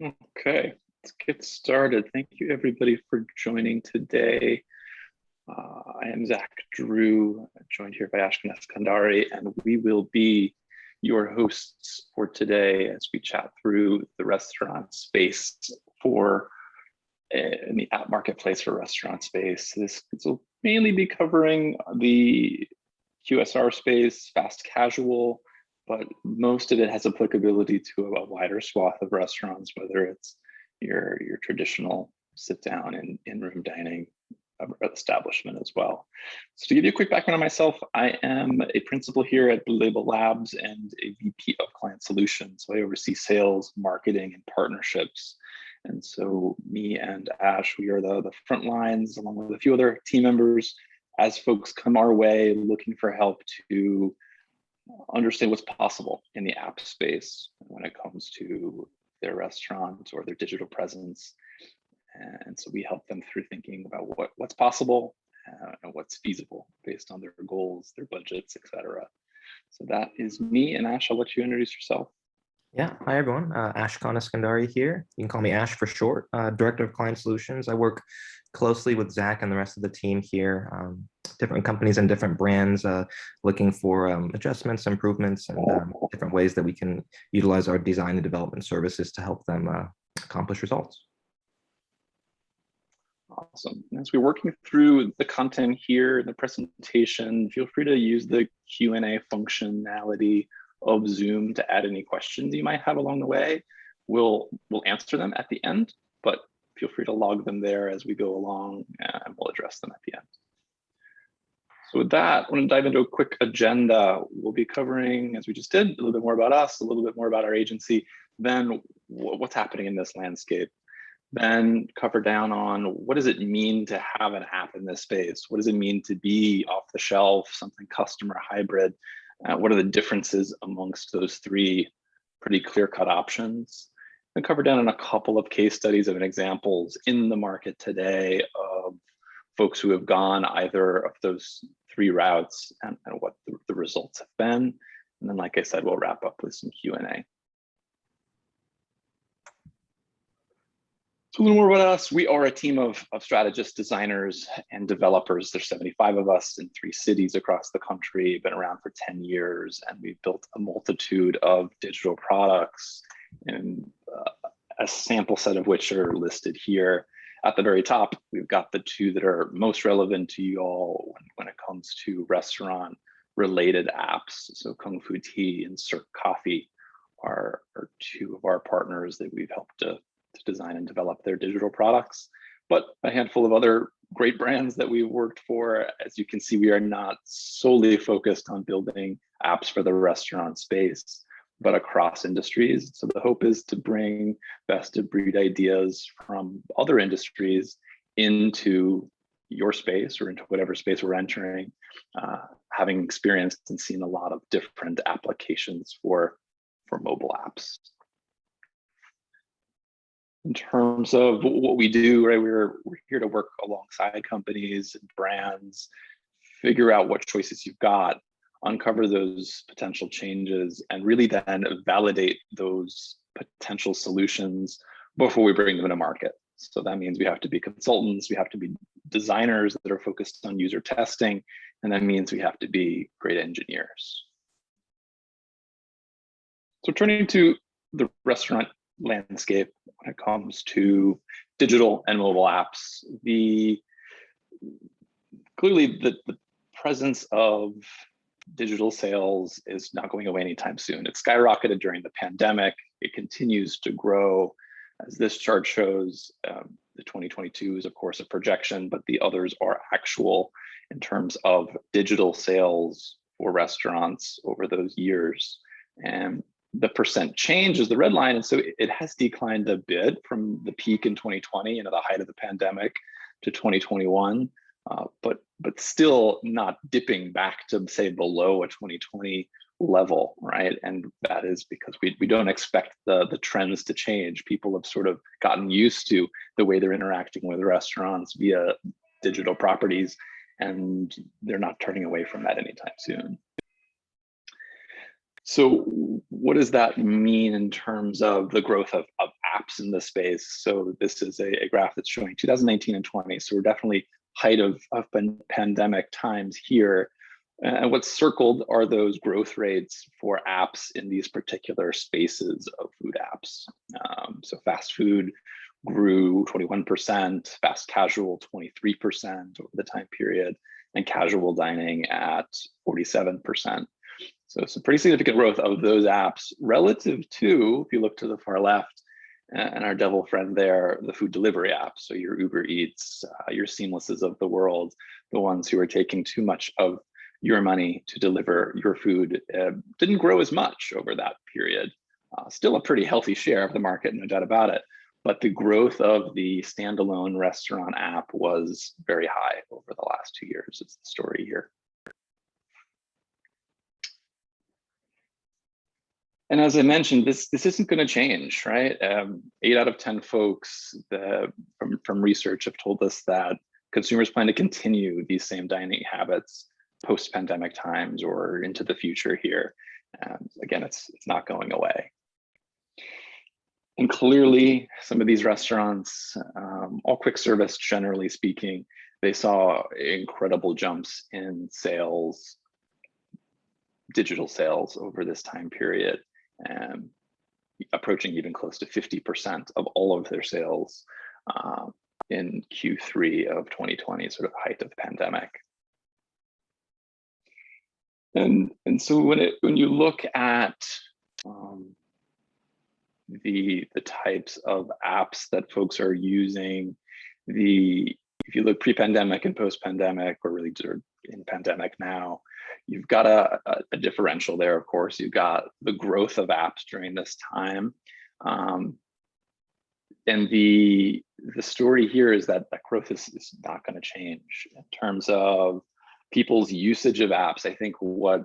Okay, let's get started. Thank you everybody for joining today. I am Zach Drew, joined here by Ashkan Eskandari, and we will be your hosts for today as we chat through the restaurant space for in the app marketplace for restaurant space. This will mainly be covering the QSR space, fast casual, but most of it has applicability to a wider swath of restaurants, whether it's your traditional sit down and in-room dining establishment as well. So to give you a quick background on myself, I am a principal here at Blue Label Labs and a VP of Client Solutions. So I oversee sales, marketing, and partnerships. And so me and Ash, we are the front lines along with a few other team members as folks come our way looking for help to understand what's possible in the app space when it comes to their restaurant or their digital presence. And so we help them through thinking about what's possible and what's feasible based on their goals, their budgets, etc. So that is me. And Ash, I'll let you introduce yourself. Yeah, hi everyone. Ashkan Eskandari here. You can call me Ash for short. Director of Client Solutions. I work closely with Zach and the rest of the team here. Different companies and different brands looking for adjustments, improvements, and different ways that we can utilize our design and development services to help them accomplish results. Awesome. As we're working through the content here in the presentation, feel free to use the Q&A functionality of Zoom to add any questions you might have along the way. We'll answer them at the end, but feel free to log them there as we go along and we'll address them at the end. So with that, I want to dive into a quick agenda. We'll be covering, as we just did, a little bit more about us, a little bit more about our agency, then what's happening in this landscape. Then cover down on what does it mean to have an app in this space? What does it mean to be off the shelf, something customer hybrid? What are the differences amongst those three pretty clear-cut options? And cover down on a couple of case studies and examples in the market today of folks who have gone either of those three routes and what the results have been. And then, like I said, we'll wrap up with some Q&A. So a little more about us. We are a team of strategists, designers, and developers. There's 75 of us in 3 cities across the country, been around for 10 years, and we've built a multitude of digital products, and a sample set of which are listed here. At the very top, we've got the 2 that are most relevant to you all when it comes to restaurant-related apps. So Kung Fu Tea and Cirque Coffee are 2 of our partners that we've helped to design and develop their digital products, but a handful of other great brands that we've worked for. As you can see, we are not solely focused on building apps for the restaurant space, but across industries. So the hope is to bring best of breed ideas from other industries into your space or into whatever space we're entering, having experienced and seen a lot of different applications for mobile apps. In terms of what we do, right, we're here to work alongside companies and brands, figure out what choices you've got, uncover those potential changes, and really then validate those potential solutions before we bring them to market. So that means we have to be consultants, we have to be designers that are focused on user testing, and that means we have to be great engineers. So turning to the restaurant landscape when it comes to digital and mobile apps, clearly the presence of digital sales is not going away anytime soon. It skyrocketed during the pandemic. It continues to grow. As this chart shows, the 2022 is of course a projection, but the others are actual in terms of digital sales for restaurants over those years. And the percent change is the red line. And so it has declined a bit from the peak in 2020, the height of the pandemic, to 2021, but still not dipping back to say below a 2020 level, right? And that is because we don't expect the trends to change. People have sort of gotten used to the way they're interacting with restaurants via digital properties, and they're not turning away from that anytime soon. So what does that mean in terms of the growth of apps in the space. So this is a graph that's showing 2019 and 20. So we're definitely height of pandemic times here. And what's circled are those growth rates for apps in these particular spaces of food apps. So fast food grew 21%, fast casual 23% over the time period, and casual dining at 47%. So some pretty significant growth of those apps relative to, if you look to the far left, and our devil friend there, the food delivery apps. So your Uber Eats, your Seamlesses of the world, the ones who are taking too much of your money to deliver your food, didn't grow as much over that period. Still a pretty healthy share of the market, no doubt about it. But the growth of the standalone restaurant app was very high over the last 2 years. It's the story here. And as I mentioned, this isn't going to change, right? 8 out of 10 folks from research have told us that consumers plan to continue these same dining habits post-pandemic times or into the future here. Again, it's not going away. And clearly, some of these restaurants, all quick service, generally speaking, they saw incredible jumps in sales, digital sales over this time period, approaching even close to 50% of all of their sales in Q3 of 2020, sort of height of pandemic. And so when you look at the types of apps that folks are using, if you look pre-pandemic and post-pandemic, or really in pandemic now, you've got a differential there. Of course, you've got the growth of apps during this time, and the story here is that growth is not going to change in terms of people's usage of apps. I think what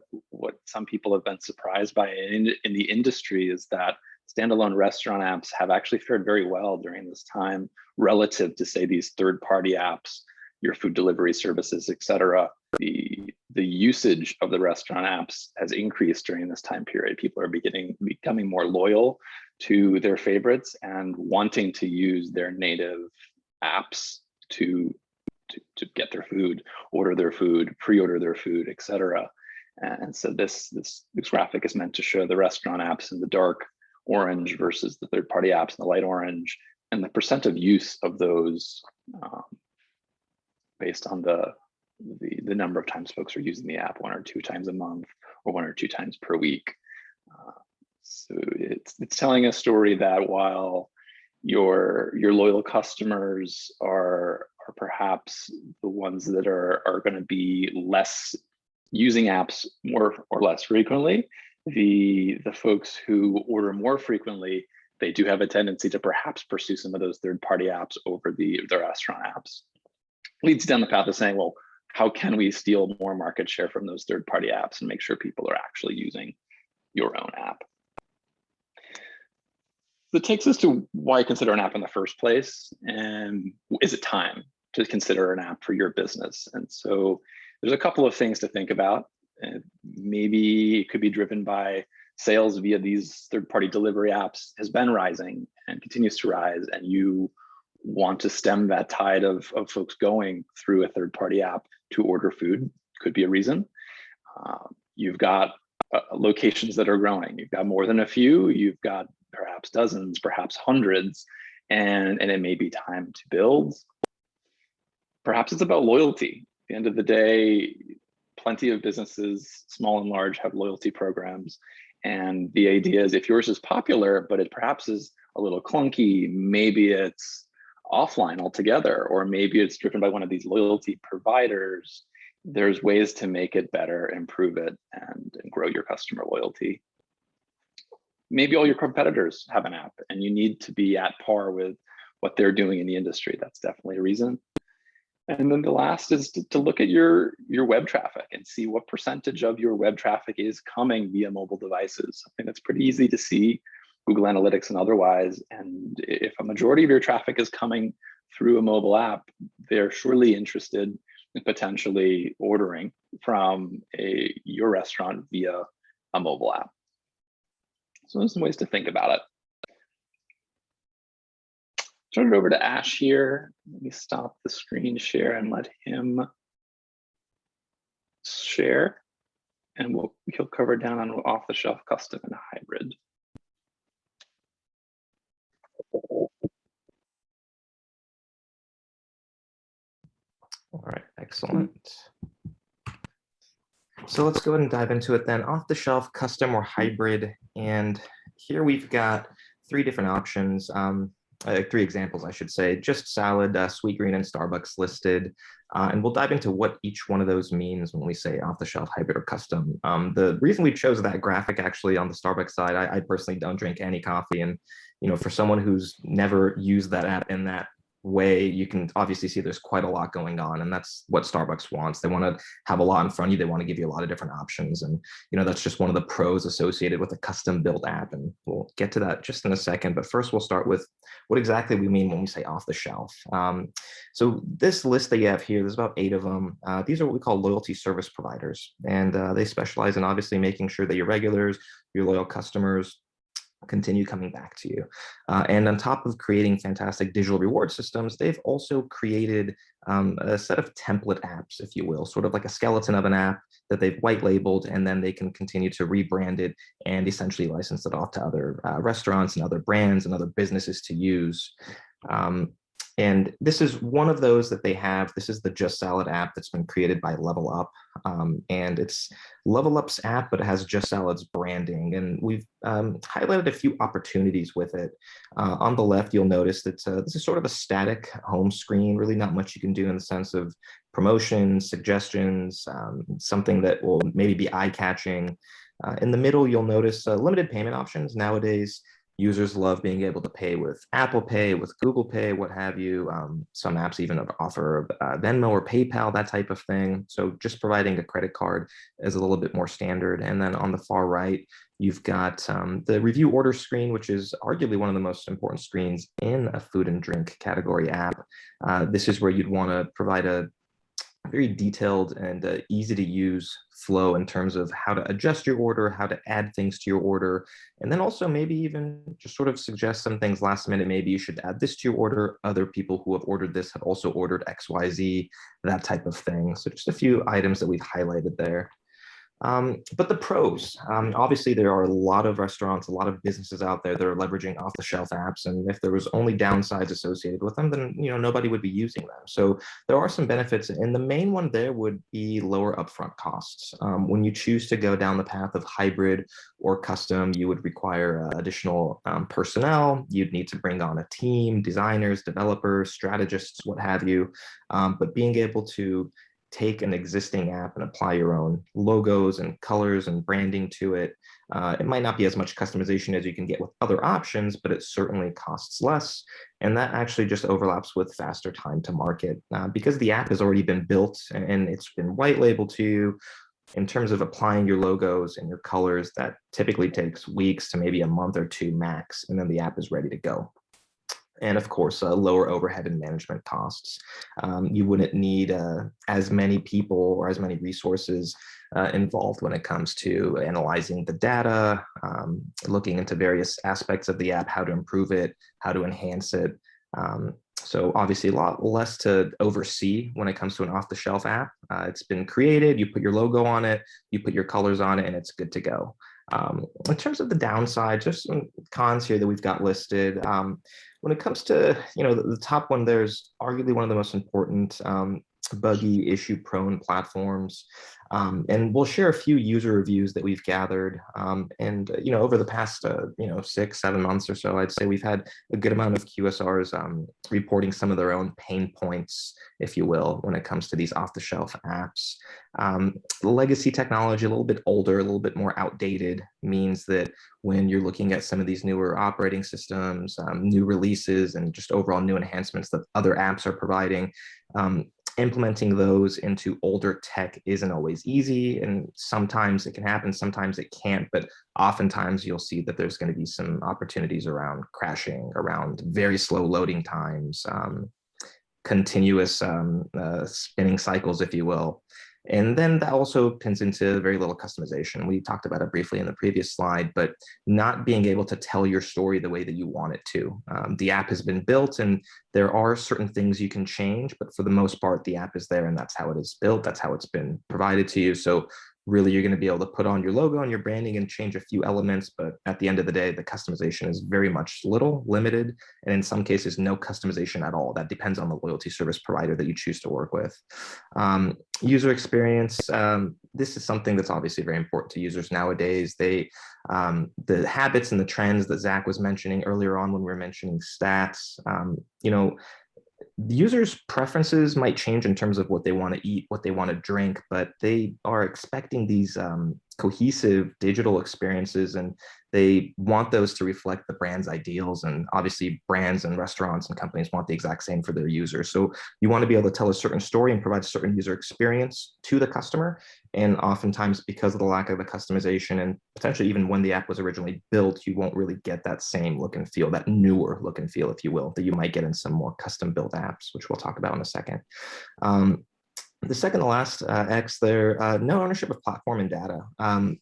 some people have been surprised by in the industry is that standalone restaurant apps have actually fared very well during this time relative to, say, these third-party apps, your food delivery services, et cetera. The usage of the restaurant apps has increased during this time period. People are becoming more loyal to their favorites and wanting to use their native apps to get their food, order their food, pre-order their food, et cetera. And so this graphic is meant to show the restaurant apps in the dark orange versus the third-party apps in the light orange, and the percent of use of those based on the number of times folks are using the app, 1 or 2 times a month or 1 or 2 times per week. So it's telling a story that while your loyal customers are perhaps the ones that are going to be less using apps more or less frequently, the folks who order more frequently, they do have a tendency to perhaps pursue some of those third-party apps over the restaurant apps. Leads down the path of saying, well, how can we steal more market share from those third-party apps and make sure people are actually using your own app? So it takes us to why consider an app in the first place, and is it time to consider an app for your business? And so there's a couple of things to think about. Maybe it could be driven by sales via these third-party delivery apps has been rising and continues to rise, and you want to stem that tide of folks going through a third-party app to order food. Could be a reason. You've got locations that are growing. You've got more than a few. You've got perhaps dozens, perhaps hundreds, and it may be time to build. Perhaps it's about loyalty. At the end of the day, plenty of businesses, small and large, have loyalty programs. And the idea is if yours is popular, but it perhaps is a little clunky, maybe it's offline altogether, or maybe it's driven by one of these loyalty providers, there's ways to make it better, improve it, and grow your customer loyalty. Maybe all your competitors have an app and you need to be at par with what they're doing in the industry. That's definitely a reason. And then the last is to look at your web traffic and see what percentage of your web traffic is coming via mobile devices. Something that's pretty easy to see, Google Analytics and otherwise. And if a majority of your traffic is coming through a mobile app, they're surely interested in potentially ordering from your restaurant via a mobile app. So there's some ways to think about it. turn it over to Ash here. Let me stop the screen share and let him share, and he'll cover down on off-the-shelf, custom, and hybrid. All right, excellent. So let's go ahead and dive into it then. Off the shelf, custom, or hybrid. And here we've got three different options, three examples, I should say. Just salad, Sweetgreen, and Starbucks listed. And we'll dive into what each one of those means when we say off the shelf, hybrid, or custom. The reason we chose that graphic actually on the Starbucks side, I personally don't drink any coffee. And for someone who's never used that app in that way, you can obviously see there's quite a lot going on, and that's what Starbucks wants. They want to have a lot in front of you. They want to give you a lot of different options, and that's just one of the pros associated with a custom built app, and we'll get to that just in a second. But first, we'll start with what exactly we mean when we say off the shelf. So this list that you have here, there's about 8 of them. These are what we call loyalty service providers, and they specialize in obviously making sure that your regulars, your loyal customers, continue coming back to you. And on top of creating fantastic digital reward systems, they've also created a set of template apps, if you will, sort of like a skeleton of an app that they've white labeled, and then they can continue to rebrand it and essentially license it off to other restaurants and other brands and other businesses to use. And this is one of those that they have. This is the Just Salad app that's been created by Level Up. And it's Level Up's app, but it has Just Salad's branding. And we've highlighted a few opportunities with it. On the left, you'll notice that this is sort of a static home screen, really not much you can do in the sense of promotions, suggestions, something that will maybe be eye-catching. In the middle, you'll notice limited payment options. Nowadays, users love being able to pay with Apple Pay, with Google Pay, what have you. Some apps even offer Venmo or PayPal, that type of thing. So just providing a credit card is a little bit more standard. And then on the far right, you've got the review order screen, which is arguably one of the most important screens in a food and drink category app. This is where you'd want to provide a very detailed and easy to use flow in terms of how to adjust your order, how to add things to your order, and then also maybe even just sort of suggest some things last minute. Maybe you should add this to your order. Other people who have ordered this have also ordered XYZ, that type of thing. So just a few items that we've highlighted there. But the pros, obviously there are a lot of restaurants, a lot of businesses out there that are leveraging off-the-shelf apps. And if there was only downsides associated with them, then nobody would be using them. So there are some benefits. And the main one there would be lower upfront costs. When you choose to go down the path of hybrid or custom, you would require additional personnel. You'd need to bring on a team, designers, developers, strategists, what have you. But being able to take an existing app and apply your own logos and colors and branding to it. It might not be as much customization as you can get with other options, but it certainly costs less. And that actually just overlaps with faster time to market because the app has already been built and it's been white labeled to you. In terms of applying your logos and your colors, that typically takes weeks to maybe a month or 2 max, and then the app is ready to go. And of course, lower overhead and management costs. You wouldn't need as many people or as many resources involved when it comes to analyzing the data, looking into various aspects of the app, how to improve it, how to enhance it. So obviously a lot less to oversee when it comes to an off-the-shelf app. It's been created, you put your logo on it, you put your colors on it, and it's good to go. In terms of the downside, just some cons here that we've got listed. When it comes to the top one, there's arguably one of the most important buggy, issue-prone platforms. And we'll share a few user reviews that we've gathered. And over the past 6-7 months or so, I'd say we've had a good amount of QSRs reporting some of their own pain points, if you will, when it comes to these off-the-shelf apps. Legacy technology, a little bit older, a little bit more outdated, means that when you're looking at some of these newer operating systems, new releases, and just overall new enhancements that other apps are providing, implementing those into older tech isn't always easy, and sometimes it can happen, sometimes it can't, but oftentimes you'll see that there's going to be some opportunities around crashing, around very slow loading times, continuous spinning cycles, if you will. And then that also pins into very little customization. We talked about it briefly in the previous slide, but not being able to tell your story the way that you want it to. The app has been built and there are certain things you can change, but for the most part, the app is there and that's how it is built. That's how it's been provided to you. So really, you're going to be able to put on your logo and your branding and change a few elements. But at the end of the day, the customization is very much limited, and in some cases, no customization at all. That depends on the loyalty service provider that you choose to work with. User experience. This is something that's obviously very important to users nowadays. The habits and the trends that Zach was mentioning earlier on when we were mentioning stats, the users' preferences might change in terms of what they want to eat, what they want to drink, but they are expecting these cohesive digital experiences, and they want those to reflect the brand's ideals. And obviously, brands and restaurants and companies want the exact same for their users. So you want to be able to tell a certain story and provide a certain user experience to the customer. And oftentimes, because of the lack of the customization and potentially even when the app was originally built, you won't really get that same look and feel, that newer look and feel, if you will, that you might get in some more custom built apps, which we'll talk about in a second. The second to last X there, no ownership of platform and data.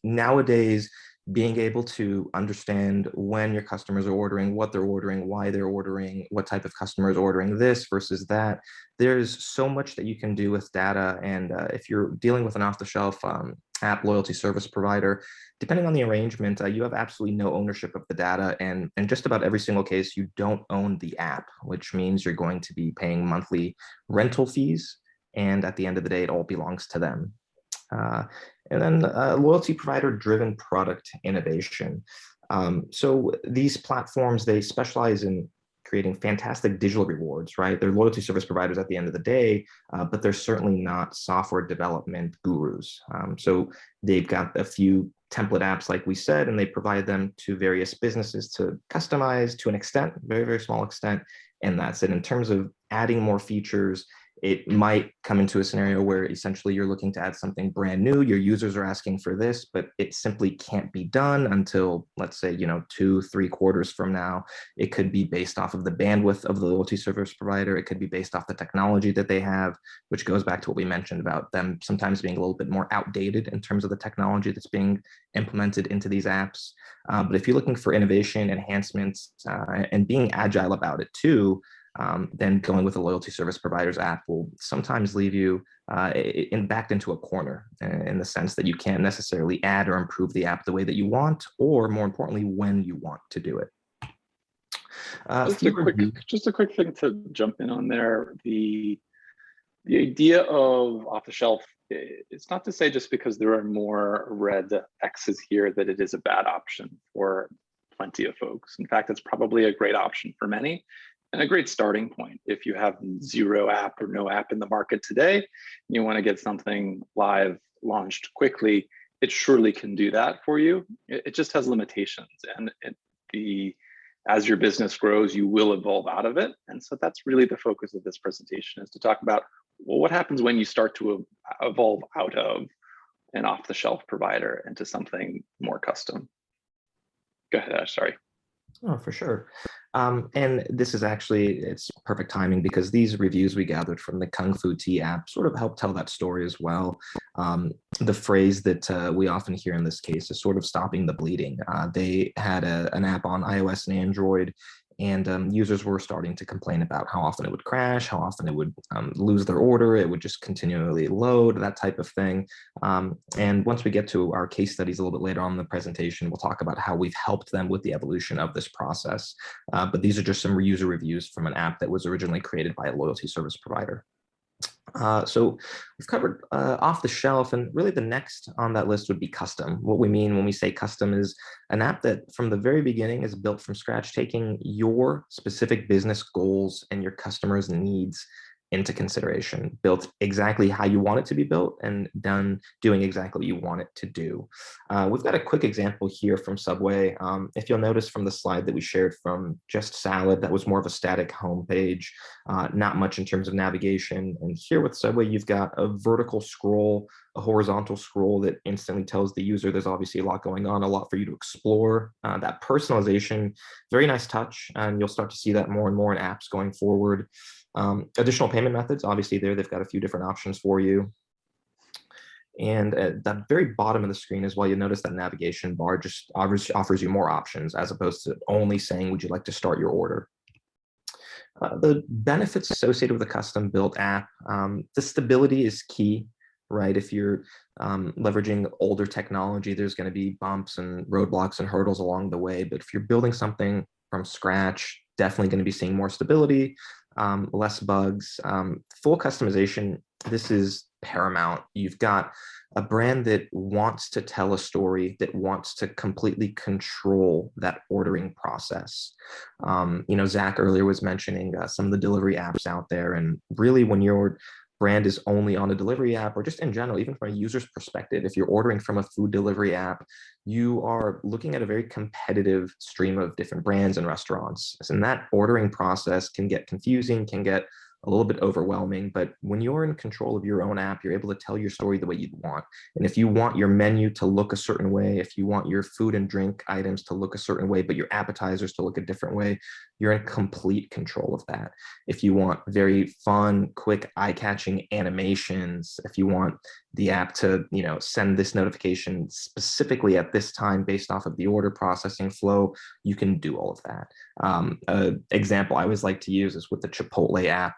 Nowadays, being able to understand when your customers are ordering, what they're ordering, why they're ordering, what type of customer is ordering this versus that. There's so much that you can do with data. And if you're dealing with an off-the-shelf app loyalty service provider, depending on the arrangement, you have absolutely no ownership of the data. And in just about every single case, you don't own the app, which means you're going to be paying monthly rental fees. And at the end of the day, it all belongs to them. And then loyalty provider driven product innovation. So these platforms, they specialize in creating fantastic digital rewards, right? They're loyalty service providers at the end of the day, but they're certainly not software development gurus. So they've got a few template apps, like we said, and they provide them to various businesses to customize to an extent, very, very small extent. And that's it. In terms of adding more features, it might come into a scenario where essentially you're looking to add something brand new. Your users are asking for this, but it simply can't be done until, let's say, 2-3 quarters from now. It could be based off of the bandwidth of the loyalty service provider. It could be based off the technology that they have, which goes back to what we mentioned about them sometimes being a little bit more outdated in terms of the technology that's being implemented into these apps. But if you're looking for innovation, enhancements, and being agile about it too, then going with a loyalty service provider's app will sometimes leave you backed into a corner in the sense that you can't necessarily add or improve the app the way that you want, or more importantly, when you want to do it. Just a quick thing to jump in on there. The idea of off the shelf, it's not to say just because there are more red X's here that it is a bad option for plenty of folks. In fact, it's probably a great option for many and a great starting point. If you have zero app or no app in the market today, and you want to get something live launched quickly, it surely can do that for you. It just has limitations, and as your business grows, you will evolve out of it. And so that's really the focus of this presentation, is to talk about, well, what happens when you start to evolve out of an off-the-shelf provider into something more custom. Go ahead, Ash, sorry. Oh, for sure. And this is actually, it's perfect timing because these reviews we gathered from the Kung Fu Tea app sort of help tell that story as well. The phrase that we often hear in this case is sort of stopping the bleeding. They had an app on iOS and Android, and users were starting to complain about how often it would crash, how often it would lose their order, it would just continually load, that type of thing. And once we get to our case studies a little bit later on in the presentation, we'll talk about how we've helped them with the evolution of this process. But these are just some user reviews from an app that was originally created by a loyalty service provider. So we've covered off the shelf, and really the next on that list would be custom. What we mean when we say custom is an app that from the very beginning is built from scratch, taking your specific business goals and your customers' needs into consideration, built exactly how you want it to be built and doing exactly what you want it to do. We've got a quick example here from Subway. If you'll notice from the slide that we shared from Just Salad, that was more of a static homepage, not much in terms of navigation. And here with Subway, you've got a vertical scroll, a horizontal scroll that instantly tells the user there's obviously a lot going on, a lot for you to explore. That personalization, very nice touch, and you'll start to see that more and more in apps going forward. Additional payment methods, obviously there, they've got a few different options for you. And at the very bottom of the screen as well, you'll notice that navigation bar just offers you more options as opposed to only saying, would you like to start your order? The benefits associated with a custom built app, the stability is key, right? If you're leveraging older technology, there's going to be bumps and roadblocks and hurdles along the way. But if you're building something from scratch, definitely going to be seeing more stability, less bugs, full customization. This is paramount. You've got a brand that wants to tell a story, that wants to completely control that ordering process. Zach earlier was mentioning some of the delivery apps out there, and really when your brand is only on a delivery app, or just in general, even from a user's perspective, if you're ordering from a food delivery app, you are looking at a very competitive stream of different brands and restaurants. And that ordering process can get confusing, can get a little bit overwhelming, but when you're in control of your own app, you're able to tell your story the way you want. And if you want your menu to look a certain way, if you want your food and drink items to look a certain way, but your appetizers to look a different way, you're in complete control of that. If you want very fun, quick, eye-catching animations, if you want the app to, send this notification specifically at this time based off of the order processing flow, you can do all of that. Example I always like to use is with the Chipotle app.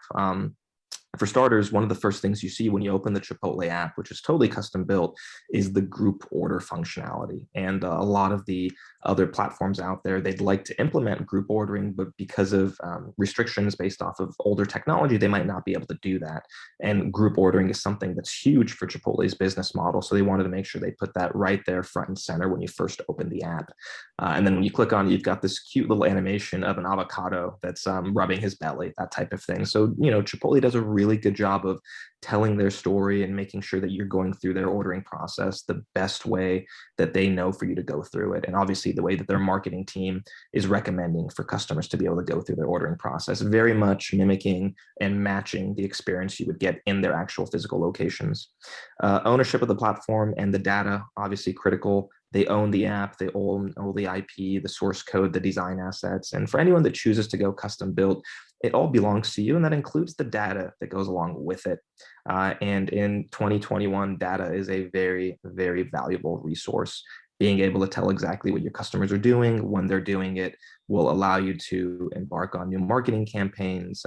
For starters, one of the first things you see when you open the Chipotle app, which is totally custom built, is the group order functionality. And a lot of the other platforms out there, they'd like to implement group ordering, but because of restrictions based off of older technology, they might not be able to do that. And group ordering is something that's huge for Chipotle's business model. So they wanted to make sure they put that right there front and center when you first open the app. And then when you click on it, you've got this cute little animation of an avocado that's rubbing his belly, that type of thing. So, Chipotle does a really good job of telling their story and making sure that you're going through their ordering process the best way that they know for you to go through it. And obviously the way that their marketing team is recommending for customers to be able to go through their ordering process, very much mimicking and matching the experience you would get in their actual physical locations. Ownership of the platform and the data, obviously critical. They own the app, they own all the IP, the source code, the design assets. And for anyone that chooses to go custom built, it all belongs to you, and that includes the data that goes along with it. And in 2021, data is a very, very valuable resource. Being able to tell exactly what your customers are doing, when they're doing it, will allow you to embark on new marketing campaigns,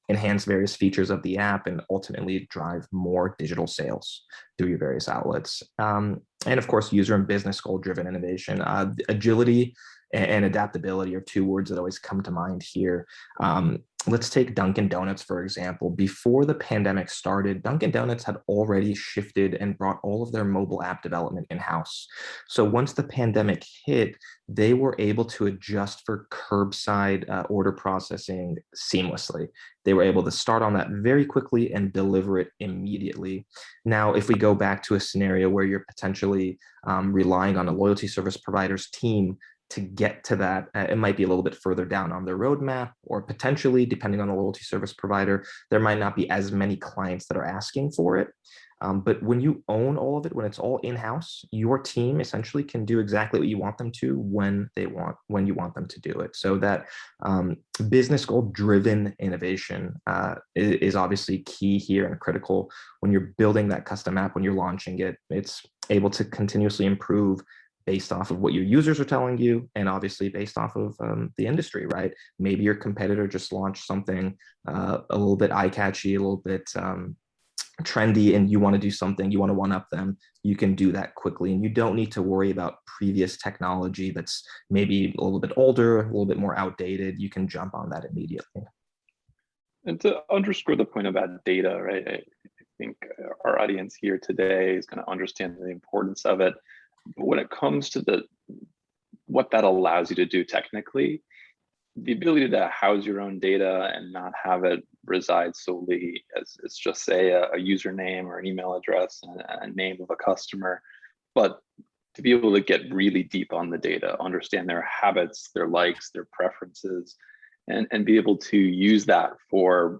enhance various features of the app, and ultimately drive more digital sales through your various outlets. And of course, user and business goal-driven innovation. Agility and adaptability are two words that always come to mind here. Let's take Dunkin' Donuts, for example. Before the pandemic started, Dunkin' Donuts had already shifted and brought all of their mobile app development in-house. So once the pandemic hit, they were able to adjust for curbside order processing seamlessly. They were able to start on that very quickly and deliver it immediately. Now, if we go back to a scenario where you're potentially relying on a loyalty service provider's team to get to that, it might be a little bit further down on their roadmap, or potentially, depending on the loyalty service provider, there might not be as many clients that are asking for it. But when you own all of it, when it's all in-house, your team essentially can do exactly what you want them to when you want them to do it. So that business goal-driven innovation is obviously key here and critical. When you're building that custom app, when you're launching it, it's able to continuously improve based off of what your users are telling you, and obviously based off of the industry, right? Maybe your competitor just launched something a little bit eye-catchy, a little bit trendy, and you want to do something, you want to one-up them, you can do that quickly. And you don't need to worry about previous technology that's maybe a little bit older, a little bit more outdated. You can jump on that immediately. And to underscore the point about data, right? I think our audience here today is going to understand the importance of it. But when it comes to what that allows you to do technically, the ability to house your own data and not have it reside solely as just say a username or an email address and a name of a customer, but to be able to get really deep on the data, understand their habits, their likes, their preferences, and be able to use that for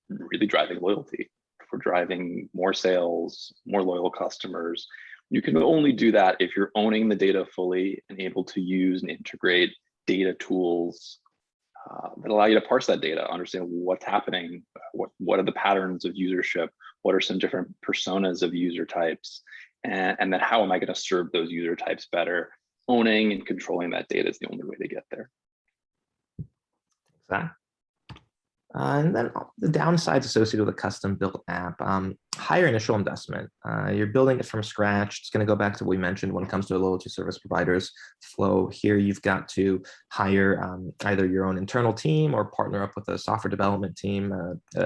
really driving loyalty, for driving more sales, more loyal customers. You can only do that if you're owning the data fully and able to use and integrate data tools that allow you to parse that data, understand what's happening, what are the patterns of usership, what are some different personas of user types, and then how am I going to serve those user types better? Owning and controlling that data is the only way to get there. Exactly. And then the downsides associated with a custom built app, higher initial investment. You're building it from scratch. It's going to go back to what we mentioned when it comes to a loyalty service provider's flow. Here, you've got to hire either your own internal team or partner up with a software development team,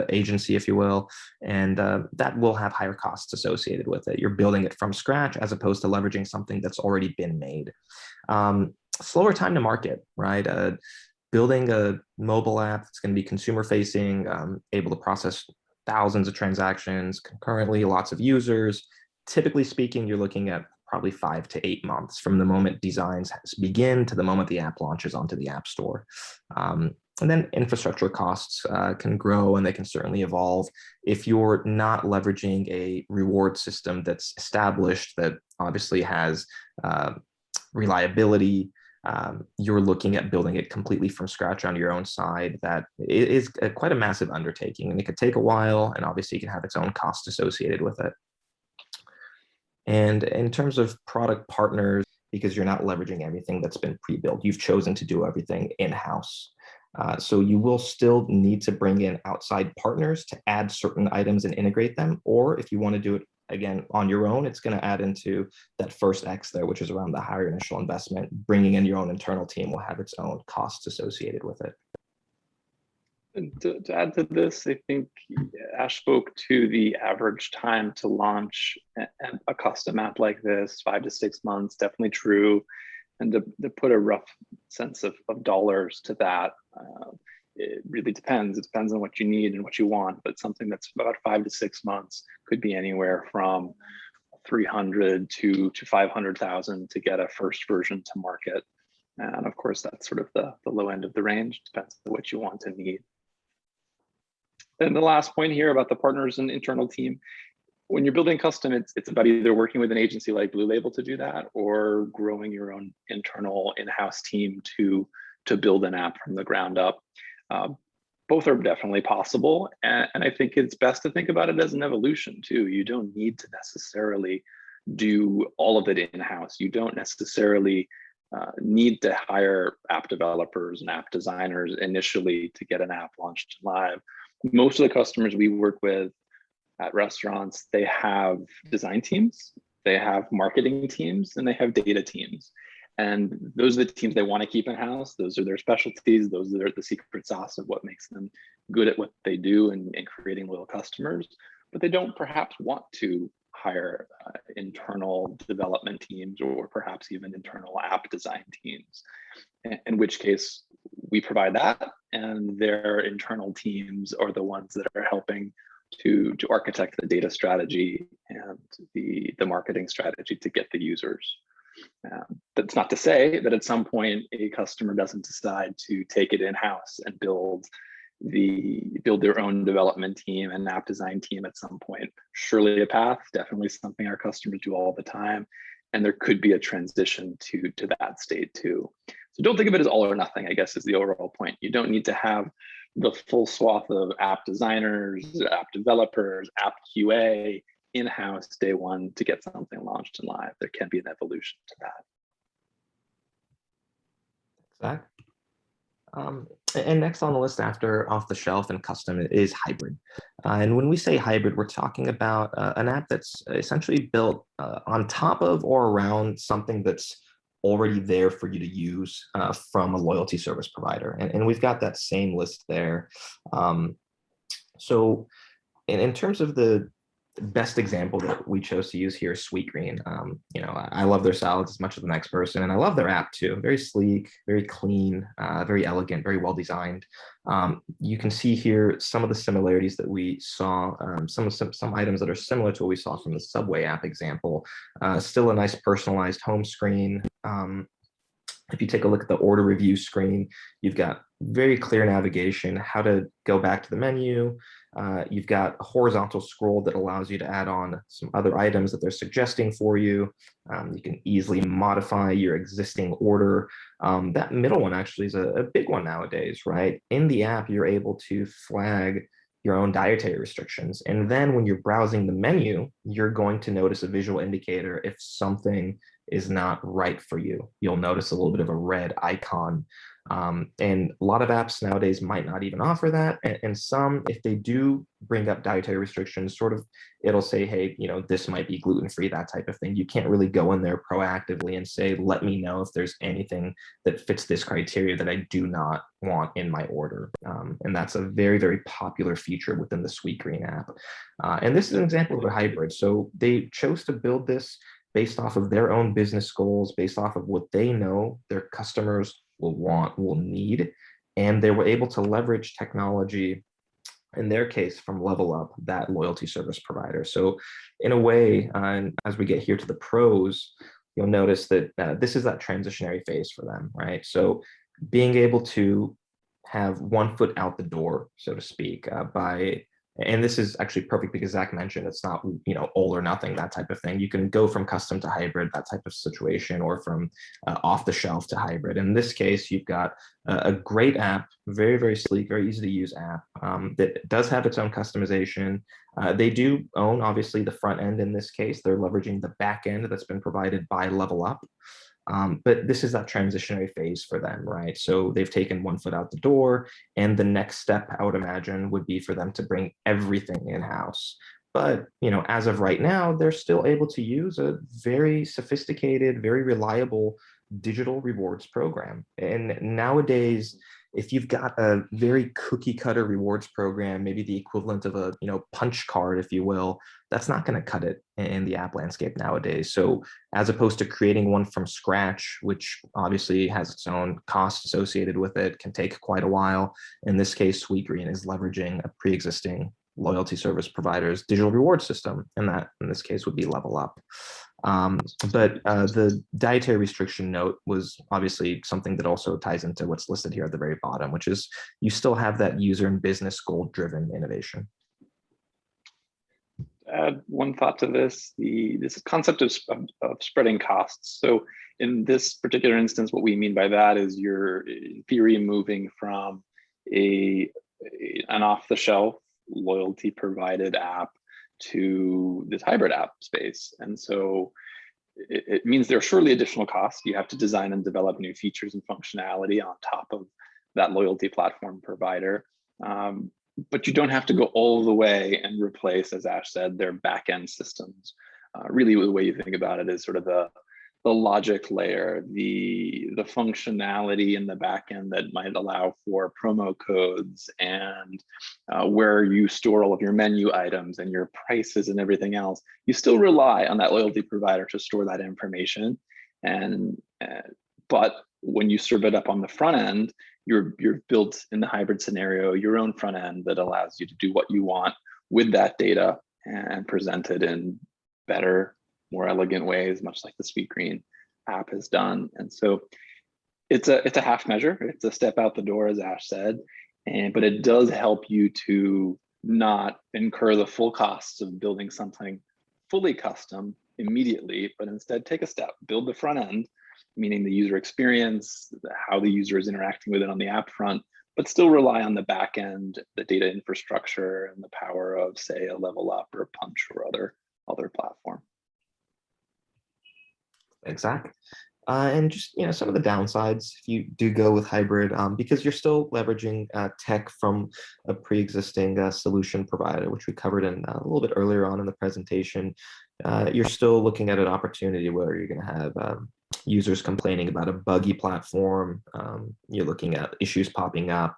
agency, if you will, and that will have higher costs associated with it. You're building it from scratch as opposed to leveraging something that's already been made. Slower time to market, right? Building a mobile app that's going to be consumer facing, able to process thousands of transactions concurrently, lots of users. Typically speaking, you're looking at probably 5 to 8 months from the moment designs begin to the moment the app launches onto the App Store. And then infrastructure costs can grow, and they can certainly evolve if you're not leveraging a reward system that's established, that obviously has reliability. You're looking at building it completely from scratch on your own side. That is quite a massive undertaking, and it could take a while, and obviously it can have its own cost associated with it. And in terms of product partners, because you're not leveraging everything that's been pre-built, you've chosen to do everything in-house. So you will still need to bring in outside partners to add certain items and integrate them, or if you want to do it again on your own, it's going to add into that first X there, which is around the higher initial investment. Bringing in your own internal team will have its own costs associated with it. And to add to this, I think Ash spoke to the average time to launch a custom app like this, 5 to 6 months, definitely true. And to put a rough sense of dollars to that, it really depends. It depends on what you need and what you want, but something that's about 5 to 6 months could be anywhere from 300 to 500,000 to get a first version to market. And of course, that's sort of the low end of the range. Depends on what you want and need. And the last point here about the partners and internal team, when you're building custom, it's about either working with an agency like Blue Label to do that, or growing your own internal in-house team to build an app from the ground up. Both are definitely possible, and I think it's best to think about it as an evolution too. You don't need to necessarily do all of it in-house. You don't necessarily need to hire app developers and app designers initially to get an app launched live. Most of the customers we work with at restaurants, they have design teams, they have marketing teams, and they have data teams. And those are the teams they want to keep in-house. Those are their specialties. Those are the secret sauce of what makes them good at what they do and creating loyal customers. But they don't perhaps want to hire internal development teams, or perhaps even internal app design teams, in which case we provide that, and their internal teams are the ones that are helping to architect the data strategy and the marketing strategy to get the users. That's not to say that at some point a customer doesn't decide to take it in-house and build their own development team and app design team at some point. Surely a path, definitely something our customers do all the time. And there could be a transition to that state too. So don't think of it as all or nothing, I guess, is the overall point. You don't need to have the full swath of app designers, app developers, app QA in-house day one to get something launched and live. There can be an evolution to that. Exactly. And next on the list after off the shelf and custom is hybrid. And when we say hybrid, we're talking about an app that's essentially built on top of or around something that's already there for you to use from a loyalty service provider. And we've got that same list there. So in terms of the best example that we chose to use here is Sweetgreen. I love their salads as much as the next person, and I love their app too. Very sleek, very clean, very elegant, very well designed. You can see here some of the similarities that we saw, some items that are similar to what we saw from the Subway app example. Still a nice personalized home screen. If you take a look at the order review screen, you've got very clear navigation, how to go back to the menu. You've got a horizontal scroll that allows you to add on some other items that they're suggesting for you. You can easily modify your existing order. That middle one actually is a big one nowadays, right? In the app, you're able to flag your own dietary restrictions. And then when you're browsing the menu, you're going to notice a visual indicator if something is not right for you. You'll notice a little bit of a red icon. And a lot of apps nowadays might not even offer that. And some, if they do bring up dietary restrictions, sort of, it'll say, hey, this might be gluten-free, that type of thing. You can't really go in there proactively and say, let me know if there's anything that fits this criteria that I do not want in my order. And that's a very, very popular feature within the Sweetgreen app. And this is an example of a hybrid. So they chose to build this based off of their own business goals, based off of what they know their customers will want, will need. And they were able to leverage technology, in their case, from Level Up, that loyalty service provider. So in a way, and as we get here to the pros, you'll notice that this is that transitionary phase for them, right? So being able to have one foot out the door, so to speak, and this is actually perfect because Zach mentioned it's not, all or nothing, that type of thing. You can go from custom to hybrid, that type of situation, or from off the shelf to hybrid. In this case, you've got a great app, very, very sleek, very easy to use app that does have its own customization. They do own, obviously, the front end in this case. They're leveraging the back end that's been provided by Level Up. But this is that transitionary phase for them, right? So they've taken one foot out the door, and the next step, I would imagine, would be for them to bring everything in-house. But, as of right now, they're still able to use a very sophisticated, very reliable digital rewards program. And nowadays, if you've got a very cookie cutter rewards program, maybe the equivalent of a punch card, if you will, that's not going to cut it in the app landscape nowadays. So as opposed to creating one from scratch, which obviously has its own cost associated with it, can take quite a while. In this case, Sweetgreen is leveraging a pre-existing loyalty service provider's digital reward system, and that in this case would be Level Up. But the dietary restriction note was obviously something that also ties into what's listed here at the very bottom, which is you still have that user and business goal driven innovation. Add one thought to this concept of spreading costs. So in this particular instance, what we mean by that is you're in theory moving from an off-the-shelf loyalty provided app to this hybrid app space. And so it means there are surely additional costs. You have to design and develop new features and functionality on top of that loyalty platform provider. But you don't have to go all the way and replace, as Ash said, their back-end systems. Really, the way you think about it is sort of the logic layer, the functionality in the backend that might allow for promo codes and where you store all of your menu items and your prices and everything else. You still rely on that loyalty provider to store that information. But when you serve it up on the front end, you're built in the hybrid scenario, your own front end that allows you to do what you want with that data and present it in better, more elegant ways, much like the Sweetgreen app has done. And so it's a half measure. It's a step out the door, as Ash said, but it does help you to not incur the full costs of building something fully custom immediately, but instead take a step, build the front end, meaning the user experience, how the user is interacting with it on the app front, but still rely on the back end, the data infrastructure, and the power of, say, a Level Up or a Punch or other platform. Exactly. And just some of the downsides if you do go with hybrid, because you're still leveraging tech from a pre-existing solution provider, which we covered in a little bit earlier on in the presentation. You're still looking at an opportunity where you're going to have users complaining about a buggy platform. You're looking at issues popping up,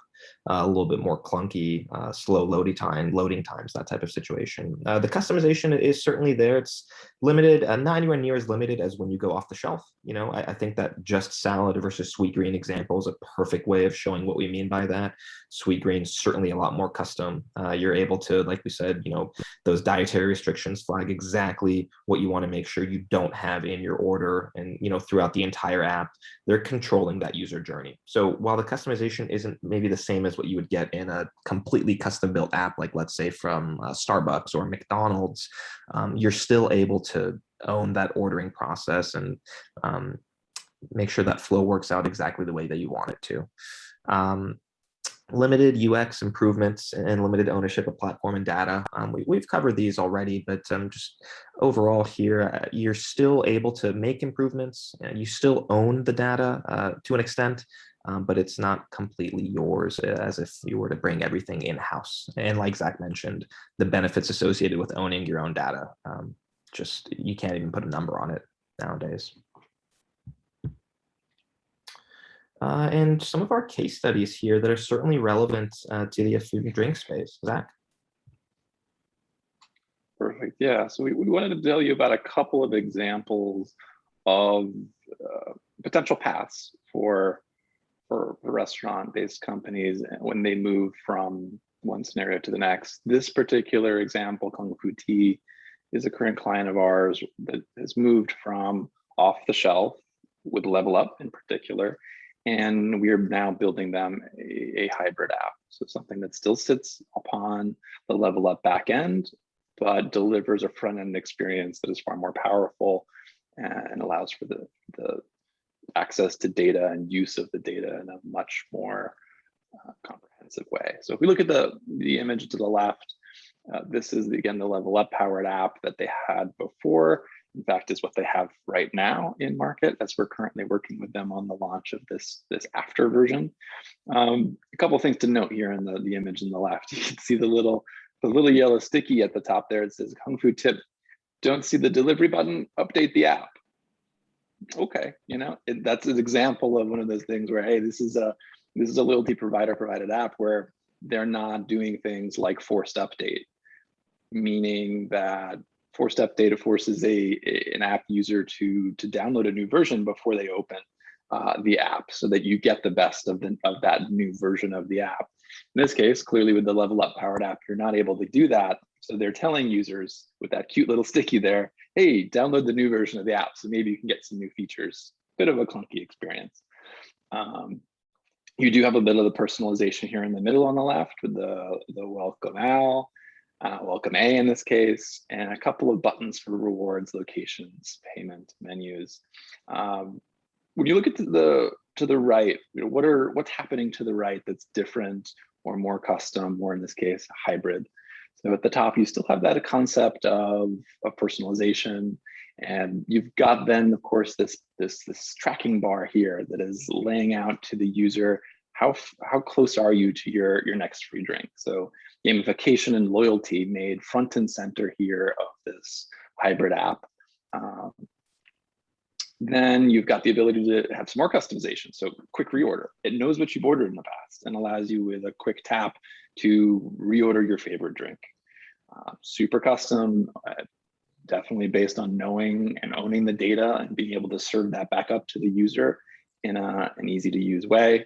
a little bit more clunky, slow loading times, that type of situation. The customization is certainly there. It's limited, not anywhere near as limited as when you go off the shelf. I think that Just Salad versus Sweetgreen example is a perfect way of showing what we mean by that. Sweetgreen is certainly a lot more custom. You're able to, like we said, those dietary restrictions flag exactly what you want to make sure you don't have in your order, and throughout the entire app, they're controlling that user journey. So while the customization isn't maybe the same as what you would get in a completely custom built app, like let's say from Starbucks or McDonald's, you're still able to own that ordering process and make sure that flow works out exactly the way that you want it to. limited UX improvements and limited ownership of platform and data. We've covered these already, but just overall here, you're still able to make improvements. You still own the data to an extent, but it's not completely yours as if you were to bring everything in-house. And like Zach mentioned, the benefits associated with owning your own data, just you can't even put a number on it nowadays. And some of our case studies here that are certainly relevant to the food and drink space. Zach? Perfect. Yeah. So we wanted to tell you about a couple of examples of potential paths for restaurant-based companies when they move from one scenario to the next. This particular example, Kung Fu Tea, is a current client of ours that has moved from off the shelf with Level Up in particular, and we are now building them a hybrid app. So something that still sits upon the Level Up backend, but delivers a front-end experience that is far more powerful and allows for the access to data and use of the data in a much more comprehensive way. So if we look at the image to the left, this is again the Level Up powered app that they had before. In fact, is what they have right now in market, as we're currently working with them on the launch of this after version. A couple of things to note here in the image in the left. You can see the little yellow sticky at the top there. It says Kung Fu tip. Don't see the delivery button. Update the app. Okay, that's an example of one of those things where, hey, this is a loyalty provider provided app where they're not doing things like forced update, meaning that forced update forces an app user to download a new version before they open the app, so that you get the best of that new version of the app. In this case, clearly with the Level Up powered app, you're not able to do that. So they're telling users with that cute little sticky there, hey, download the new version of the app, so maybe you can get some new features. Bit of a clunky experience. You do have a bit of the personalization here in the middle on the left with the welcome Al, welcome A in this case, and a couple of buttons for rewards, locations, payment, menus. When you look at to the right, what's happening to the right that's different or more custom, or in this case, hybrid? So at the top, you still have that concept of personalization, and you've got then, of course, this tracking bar here that is laying out to the user how close are you to your next free drink. So gamification and loyalty made front and center here of this hybrid app. Then you've got the ability to have some more customization. So quick reorder. It knows what you've ordered in the past and allows you with a quick tap to reorder your favorite drink. Super custom, definitely based on knowing and owning the data and being able to serve that back up to the user in an easy to use way.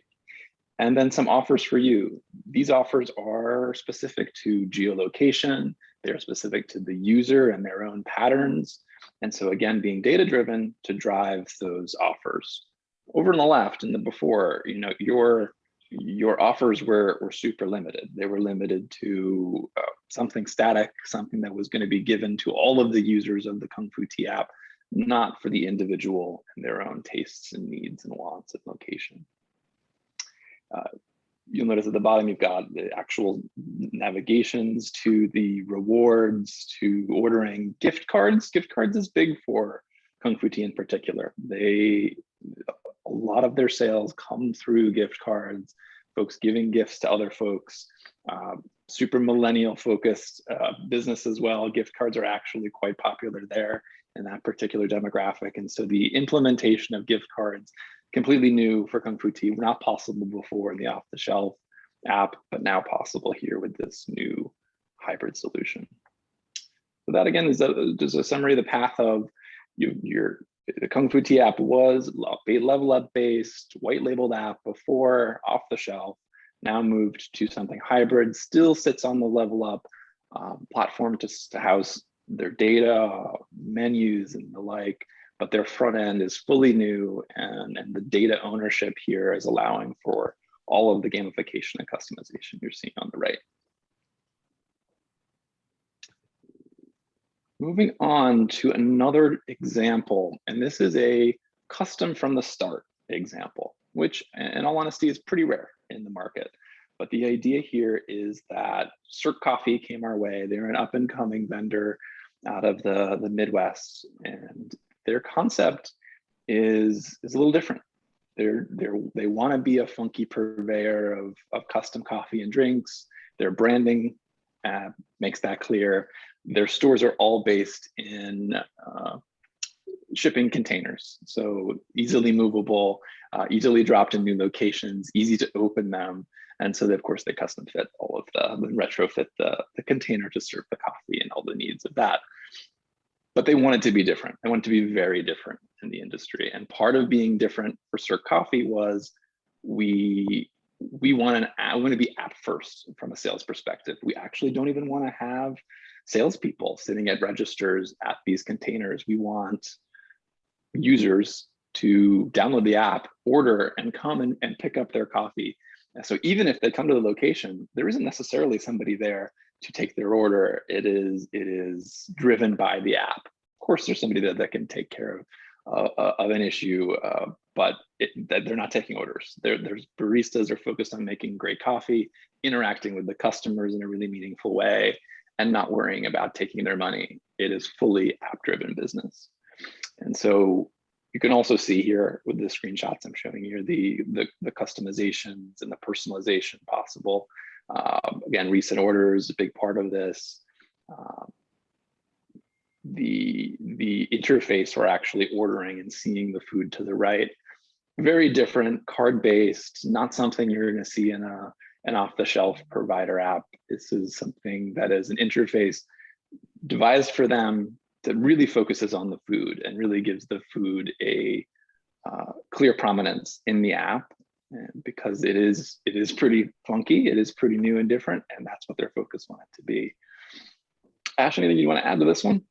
And then some offers for you. These offers are specific to geolocation. They're specific to the user and their own patterns. And so again, being data-driven to drive those offers. Over on the left and the before, your offers were super limited. They were limited to something static, something that was going to be given to all of the users of the Kung Fu Tea app, not for the individual and their own tastes and needs and wants and location. You'll notice at the bottom, you've got the actual navigations to the rewards, to ordering gift cards. Gift cards is big for Kung Fu Tea in particular. A lot of their sales come through gift cards, folks giving gifts to other folks, super millennial focused business as well. Gift cards are actually quite popular there in that particular demographic. And so the implementation of gift cards, completely new for Kung Fu Tea, not possible before in the off-the-shelf app, but now possible here with this new hybrid solution. So that again is just a summary of the path of the Kung Fu Tea app was a Level Up based white labeled app before, off the shelf, now moved to something hybrid, still sits on the Level Up platform to house their data, menus and the like, but their front end is fully new, and the data ownership here is allowing for all of the gamification and customization you're seeing on the right. Moving on to another example, and this is a custom from the start example, which in all honesty is pretty rare in the market. But the idea here is that Cirque Coffee came our way. They're an up and coming vendor out of the Midwest, and their concept is a little different. They want to be a funky purveyor of custom coffee and drinks. Their branding makes that clear. Their stores are all based in shipping containers, so easily movable, easily dropped in new locations, easy to open them. And so, of course, they custom fit all of the retrofit the container to serve the coffee and all the needs of that. But they want it to be different. They want it to be very different in the industry. And part of being different for Cirque Coffee was we want to be app first from a sales perspective. We actually don't even want to have salespeople sitting at registers at these containers. We want users to download the app, order, and come and pick up their coffee. So even if they come to the location, there isn't necessarily somebody there to take their order. It is driven by the app. Of course, there's somebody there that can take care of an issue, but they're not taking orders. There's baristas are focused on making great coffee, interacting with the customers in a really meaningful way, and not worrying about taking their money. It is fully app-driven business. And so you can also see here with the screenshots I'm showing here, the customizations and the personalization possible. Again, recent orders, a big part of this. The interface for actually ordering and seeing the food to the right, very different, card-based, not something you're going to see in an off-the-shelf provider app. This is something that is an interface devised for them that really focuses on the food and really gives the food a clear prominence in the app, because it is pretty funky, it is pretty new and different, and that's what their focus want it to be. Ash, anything you want to add to this one?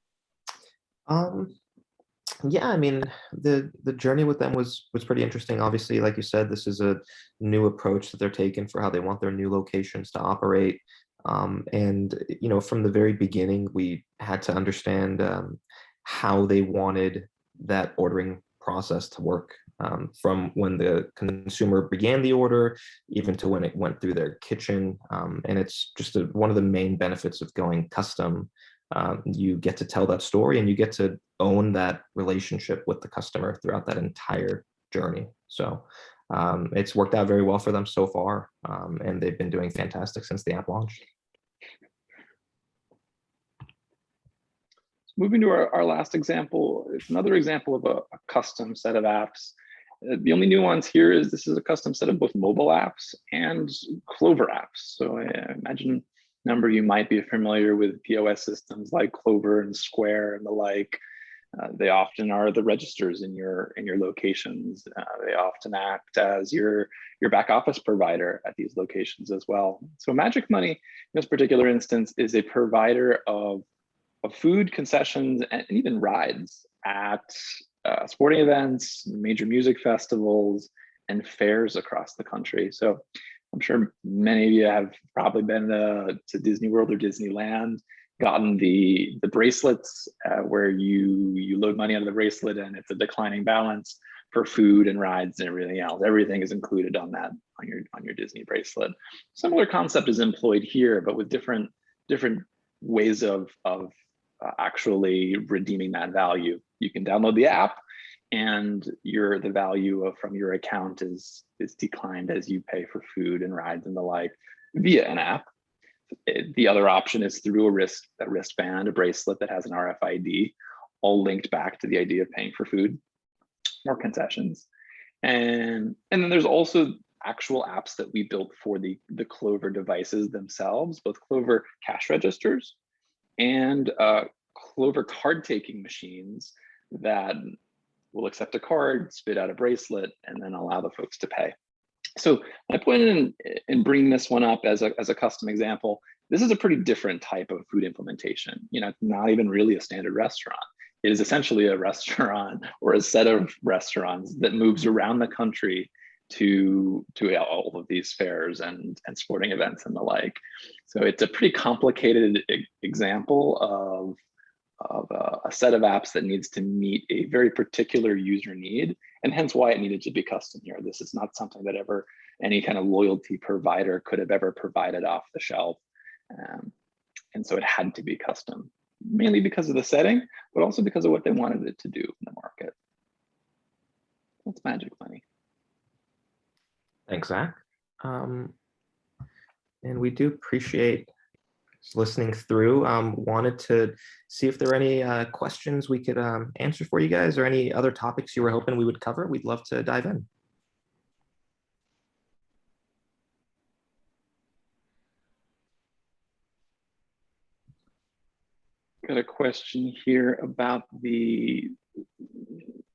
Yeah, I mean, the journey with them was pretty interesting. Obviously, like you said, this is a new approach that they're taking for how they want their new locations to operate. And from the very beginning, we had to understand how they wanted that ordering process to work, from when the consumer began the order, even to when it went through their kitchen. And it's just one of the main benefits of going custom. You get to tell that story, and you get to own that relationship with the customer throughout that entire journey. So it's worked out very well for them so far, and they've been doing fantastic since the app launched. Moving to our last example, it's another example of a custom set of apps. The only nuance here is this is a custom set of both mobile apps and Clover apps. So I imagine a number of you might be familiar with POS systems like Clover and Square and the like. They often are the registers in your locations. They often act as your back office provider at these locations as well. So Magic Money, in this particular instance, is a provider of food, concessions, and even rides at sporting events, major music festivals, and fairs across the country. So I'm sure many of you have probably been to Disney World or Disneyland, gotten the bracelets where you load money out of the bracelet and it's a declining balance for food and rides and everything else. Everything is included on your Disney bracelet. Similar concept is employed here, but with different ways of actually redeeming that value. You can download the app, and the value from your account is declined as you pay for food and rides and the like via an app. The other option is through a wristband, a bracelet that has an RFID, all linked back to the idea of paying for food or concessions. And then there's also actual apps that we built for the Clover devices themselves, both Clover cash registers and Clover card taking machines that will accept a card, spit out a bracelet, and then allow the folks to pay. So my point in bringing this one up as a custom example, this is a pretty different type of food implementation. It's not even really a standard restaurant. It is essentially a restaurant or a set of restaurants that moves around the country to all of these fairs and sporting events and the like. So it's a pretty complicated example of a set of apps that needs to meet a very particular user need, and hence why it needed to be custom here. This is not something that any kind of loyalty provider could have ever provided off the shelf. And so it had to be custom, mainly because of the setting, but also because of what they wanted it to do in the market. That's magic money. Thanks, Zach. And we do appreciate listening through. Wanted to see if there are any questions we could answer for you guys, or any other topics you were hoping we would cover. We'd love to dive in. Got a question here about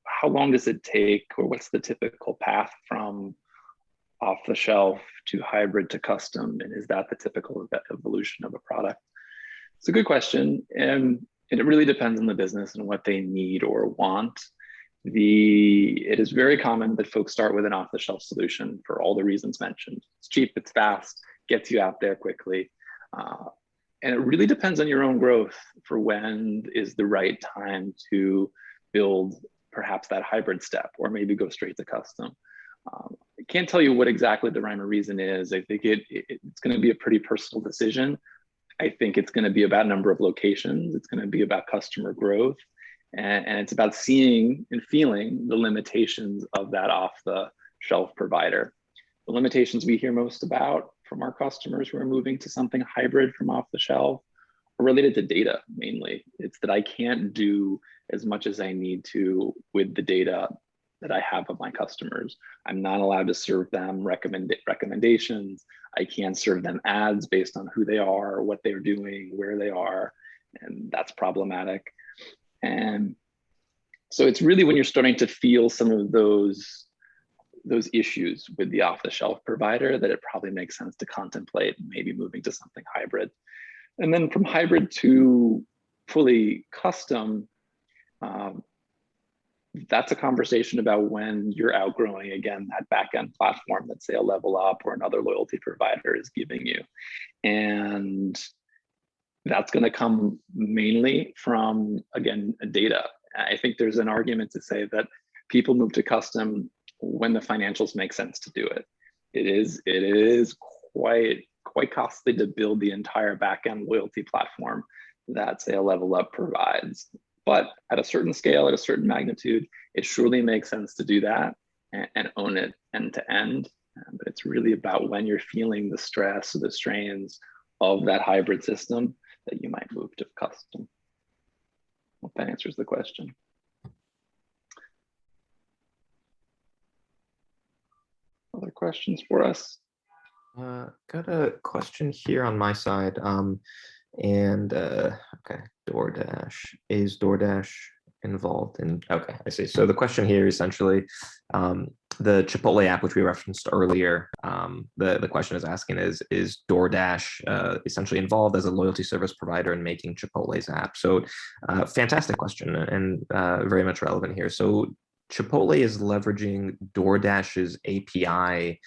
how long does it take, or what's the typical path from off the shelf to hybrid to custom, and is that the typical evolution of a product? It's a good question, and it really depends on the business and what they need or want. It is very common that folks start with an off-the-shelf solution for all the reasons mentioned. It's cheap, it's fast, gets you out there quickly. And it really depends on your own growth for when is the right time to build perhaps that hybrid step, or maybe go straight to custom. I can't tell you what exactly the rhyme or reason is. I think it's going to be a pretty personal decision. I think it's going to be about number of locations. It's going to be about customer growth. And it's about seeing and feeling the limitations of that off-the-shelf provider. The limitations we hear most about from our customers who are moving to something hybrid from off the shelf are related to data mainly. It's that I can't do as much as I need to with the data that I have of my customers. I'm not allowed to serve them recommendations. I can't serve them ads based on who they are, what they're doing, where they are, and that's problematic. And so it's really when you're starting to feel some of those issues with the off-the-shelf provider that it probably makes sense to contemplate maybe moving to something hybrid. And then from hybrid to fully custom, that's a conversation about when you're outgrowing, again, that back-end platform that, say, a Level Up or another loyalty provider is giving you. And that's going to come mainly from, again, data. I think there's an argument to say that people move to custom when the financials make sense to do it. It is quite costly to build the entire back-end loyalty platform that, say, a Level Up provides. But at a certain scale, at a certain magnitude, it surely makes sense to do that and own it end to end. But it's really about when you're feeling the stress or the strains of that hybrid system that you might move to custom. Hope that answers the question. Other questions for us? Got a question here on my side. Okay, DoorDash. Is DoorDash involved in? Okay, I see. So the question here essentially, the Chipotle app, which we referenced earlier, the question is asking is DoorDash essentially involved as a loyalty service provider in making Chipotle's app? So fantastic question, and very much relevant here. So Chipotle is leveraging DoorDash's API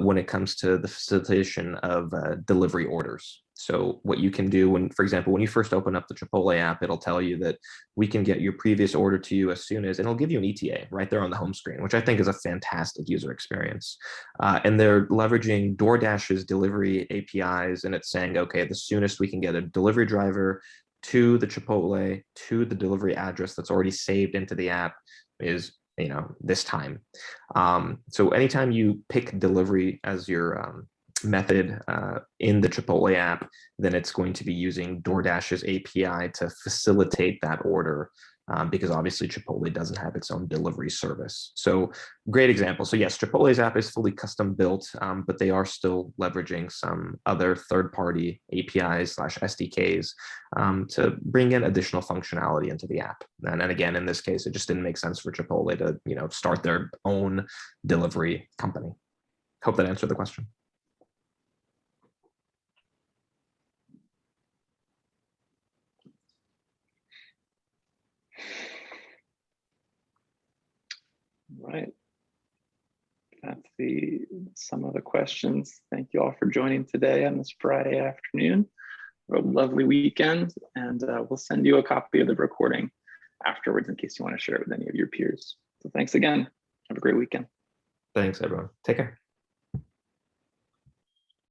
when it comes to the facilitation of delivery orders. So what you can do when, for example, when you first open up the Chipotle app, it'll tell you that we can get your previous order to you as soon as, and it'll give you an ETA right there on the home screen, which I think is a fantastic user experience. And they're leveraging DoorDash's delivery APIs, and it's saying, okay, the soonest we can get a delivery driver to the Chipotle, to the delivery address that's already saved into the app is, this time. So anytime you pick delivery as your method in the Chipotle app, then it's going to be using DoorDash's API to facilitate that order, because obviously Chipotle doesn't have its own delivery service. So great example. So yes, Chipotle's app is fully custom built, but they are still leveraging some other third-party APIs / SDKs to bring in additional functionality into the app. And then again, in this case, it just didn't make sense for Chipotle to start their own delivery company. Hope that answered the question. Right. That's some of the questions. Thank you all for joining today on this Friday afternoon. A lovely weekend, and we'll send you a copy of the recording afterwards in case you want to share it with any of your peers. So thanks again. Have a great weekend. Thanks, everyone. Take care.